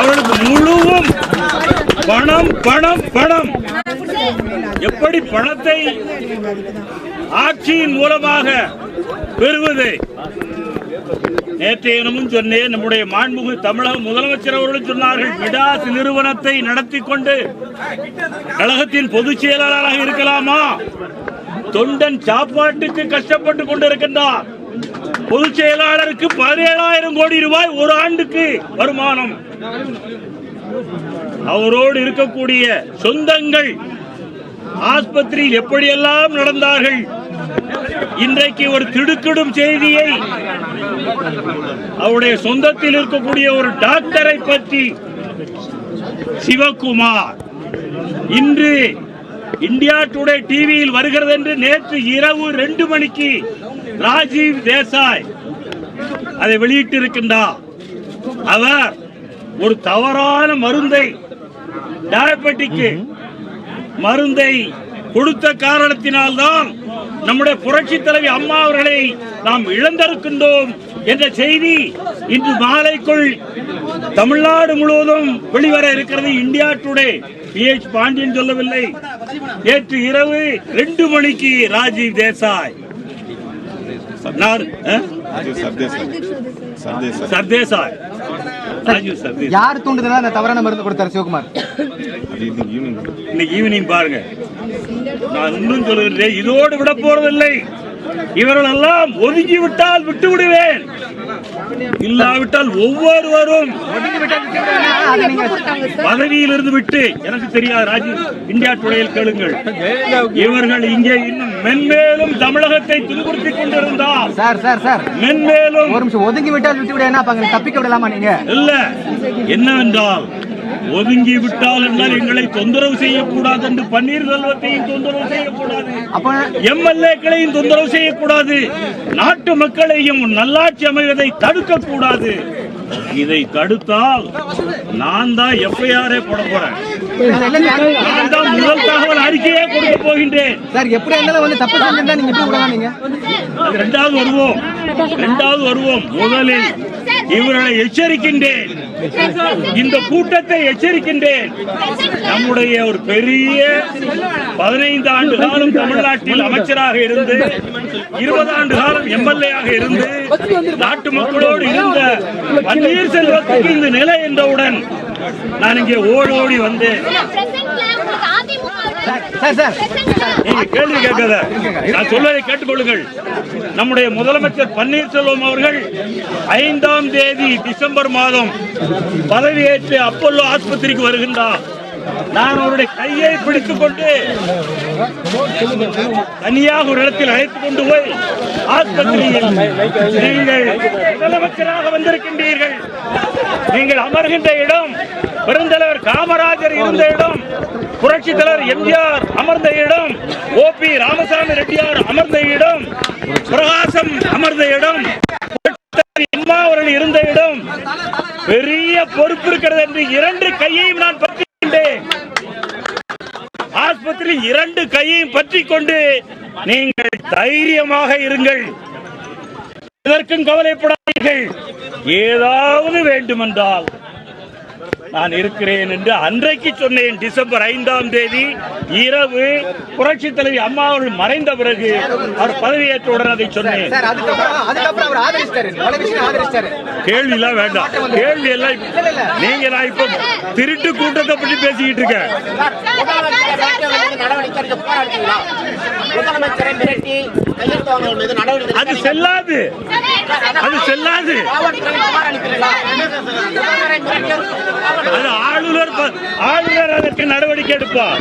அவளுக்கு முழுவும் பணம் பணம் பணம். எப்படி பணத்தை ஆட்சியின் மூலமாக பெறுவது? நேற்றைய தினமும் சொன்னேன், நம்முடைய மாண்புமிகு தமிழக முதலமைச்சர் அவர்கள் சொன்னார்கள், மிடாஸ் நிறுவனத்தை நடத்தி கொண்டு கழகத்தின் பொதுச் செயலாளராக இருக்கலாமா? தொண்டன் சாப்பாட்டுக்கு கஷ்டப்பட்டு கொண்டிருக்கின்றார். பொதுச் செயலாளருக்கு 17,000 கோடி ரூபாய் ஒரு ஆண்டுக்கு வருமானம். அவரோடு இருக்கக்கூடிய சொந்தங்கள் ஆஸ்பத்திரியில் எப்படியெல்லாம் நடந்தார்கள். இன்றைக்கு ஒரு திடுக்கிடும் செய்தியை, அவருடைய சொந்தத்தில் இருக்கக்கூடிய ஒரு டாக்டரை பற்றி, சிவகுமார் இன்று இந்தியா டுடே டிவியில் வருகிறது என்று நேற்று இரவு 2 மணிக்கு ராஜீவ் தேசாய் அதை வெளியிட்டிருக்கின்றார். அவர் ஒரு தவறான மருந்தை, டயபெட்டிக் மருந்தை கொடுத்த காரணத்தினால்தான் நம்முடைய புரட்சி தலைவி அம்மா அவர்களை நாம் இழந்திருக்கின்றோம் என்ற செய்தி இன்று மாலைக்குள் தமிழ்நாடு முழுவதும் வெளிவர இருக்கிறது. இந்தியா டுடே PH பாண்டியன் சொல்லவில்லை, நேற்று இரவு 2 மணிக்கு ராஜீவ் தேசாய் சர்தேசாய் யார் தூண்டுதலா அந்த தவறான மருந்து கொடுத்தார் சிவகுமார்? இன்னைக்கு ஈவினிங் பாருங்க. நான் இன்னும் சொல்லுகிறேன், இதோடு விட போறதில்லை. இவர்கள் எல்லாம் ஒதுங்கி விட்டால் விட்டு விடுவேன், இல்லாவிட்டால் ஒவ்வொருவரும் பதவியில் இருந்து விட்டு, எனக்கு தெரியாது, ராஜீவ் இந்தியா டுடேயில் கேளுங்கள். இவர்கள் இங்கே இன்னும் மென்மேலும் தமிழகத்தை துன்புறுத்திக் கொண்டிருந்தால் மென்மேலும் ஒதுங்கி விட்டால் விட்டு விட தப்பிக்க விடலாமா? நீங்க இல்ல, என்னவென்றால் ஒதுங்கி விட்டால் என்றால் எங்களை தொந்தரவு செய்யக்கூடாது என்று பன்னீர்செல்வத்தையும் தொந்தரவு செய்யக்கூடாது, MLA-களையும் தொந்தரவு செய்யக்கூடாது, நாட்டு மக்களையும் நல்லாட்சி அமைவதை தடுக்க கூடாது. இதை தடுத்தால் நான் தான் FIR போட போறேன். நான் தான் முதல் தகவல் அறிக்கையே கொடுக்க போகின்றேன். இரண்டாவது வருவோம். முதலில் இவர்களை எச்சரிக்கின்றேன், இந்த கூட்டத்தை எச்சரிக்கின்றேன். நம்முடைய ஒரு பெரிய 15 ஆண்டு காலம் தமிழ்நாட்டில் அமைச்சராக இருந்து 20 ஆண்டு காலம் MLA-ஆக இருந்து நாட்டு மக்களோடு இருந்த பன்னீர்செல்வத்துக்கு இந்த நிலை என்றவுடன் நான் இங்கே ஓடி வந்தேன். நீங்க கேள்வி கேட்காத, நான் சொல்வதை கேட்டுக்கொள்ளுங்கள். நம்முடைய முதலமைச்சர் பன்னீர்செல்வம் அவர்கள் 5ஆம் தேதி டிசம்பர் மாதம் பதவியேற்று அப்பல்லோ ஆஸ்பத்திரிக்கு வருகின்றார். நான் அவருடைய கையை பிடித்துக் கொண்டு தனியாக ஒரு இடத்தில் அழைத்துக் கொண்டு போய் ஆஸ்பத்திரியில், நீங்கள் முதலமைச்சராக வந்திருக்கின்றீர்கள், நீங்கள் அமர்கின்ற இடம் பெருந்தலைவர் காமராஜர் இருந்த இடம், புரட்சி தலைவர் MGR அமர்ந்த இடம், OP ராமசாமி ரெட்டியார் அமர்ந்த இடம், பிரகாசம் அமர்ந்த இடம், அம்மா அவர்கள் இருந்த இடம், பெரிய பொறுப்பு இருக்கிறது என்று 2 கையையும் நான் பற்றி ஆஸ்பத்திரியில் 2 கையையும் பற்றிக் கொண்டு நீங்கள் தைரியமாக இருங்கள், இதற்கும் கவலைப்படாதீர்கள், ஏதாவது வேண்டுமென்றால் நான் இருக்கிறேன் என்று அன்றைக்கு சொன்னேன். டிசம்பர் 5ஆம் தேதி இரவு புரட்சி தலைவி அம்மா அவர்கள் மறைந்த பிறகு அவர் பதவியேற்றவுடன் அதை சொன்னேன். கேள்வி எல்லாம் வேண்டாம், கேள்வி எல்லாம் நீங்க, நான் இப்ப திருட்டு கூட்டத்தை பற்றி பேசிக்கிட்டு இருக்கேன். அது செல்லாது, அது செல்லாது. அது ஆளுநர் அதற்கு நடவடிக்கை எடுப்பார்.